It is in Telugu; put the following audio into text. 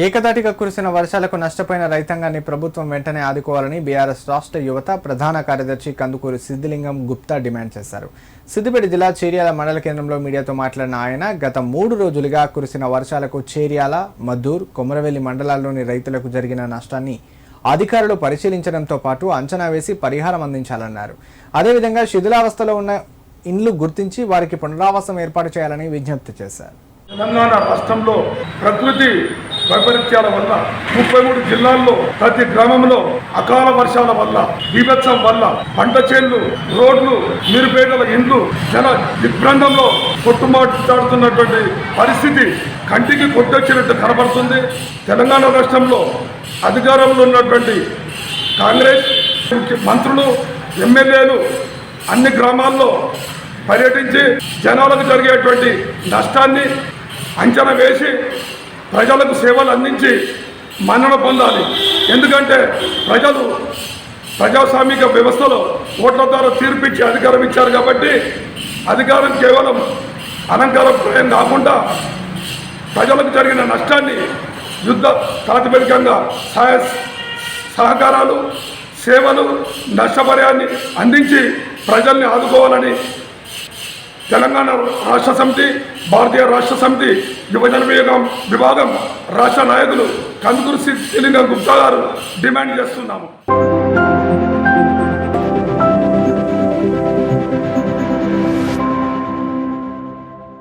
ఏకధాటిగా కురిసిన వర్షాలకు నష్టపోయిన రైతాంగాన్ని ప్రభుత్వం వెంటనే ఆదుకోవాలని బీఆర్ఎస్ రాష్ట్ర యువత ప్రధాన కార్యదర్శి కందుకూరి సిద్దిలింగం గుప్తా డిమాండ్ చేశారు. సిద్దిపేట జిల్లా చేర్యాల మండల కేంద్రంలో మీడియాతో మాట్లాడిన ఆయన గత 3 రోజులుగా కురిసిన వర్షాలకు చేర్యాల, మద్దూర్, కొమరవెల్లి మండలాల్లోని రైతులకు జరిగిన నష్టాన్ని అధికారులు పరిశీలించడంతో పాటు అంచనా వేసి పరిహారం అందించాలన్నారు. అదేవిధంగా శిథిలావస్థలో ఉన్న ఇండ్లు గుర్తించి వారికి పునరావాసం ఏర్పాటు చేయాలని విజ్ఞప్తి చేశారు. తెలంగాణ రాష్ట్రంలో ప్రకృతి వైపరీత్యాల వల్ల 33 జిల్లాల్లో ప్రతి గ్రామంలో అకాల వర్షాల వల్ల, బీభత్సం వల్ల పంట చేన్లు, రోడ్లు, నిరుపేదల ఇండ్లు జన దిగ్భ్రాంతంలో కొట్టుమాట్లాడుతున్నటువంటి పరిస్థితి కంటికి కొట్టొచ్చినట్టు కనబడుతుంది. తెలంగాణ రాష్ట్రంలో అధికారంలో ఉన్నటువంటి కాంగ్రెస్ మంత్రులు, ఎమ్మెల్యేలు అన్ని గ్రామాల్లో పర్యటించి జనాలకు జరిగేటువంటి నష్టాన్ని అంచనా వేసి ప్రజలకు సేవలు అందించి మన్నన పొందాలి. ఎందుకంటే ప్రజలు ప్రజాస్వామిక వ్యవస్థలో ఓట్ల ద్వారా తీర్పిచ్చి అధికారం ఇచ్చారు కాబట్టి అధికారం కేవలం అలంకారప్రాయం కాకుండా ప్రజలకు జరిగిన నష్టాన్ని యుద్ధ ప్రాతిపదికంగా సహకారాలు, సేవలు, నష్టపరిహారాన్ని అందించి ప్రజల్ని ఆదుకోవాలని తెలంగాణ రాష్ట్ర సమితి, భారతీయ రాష్ట్ర సమితి యువజన విభాగం రాష్ట్ర నాయకులు కందుకూరి సిద్దిలింగం గుప్తా గారు డిమాండ్ చేస్తున్నాము.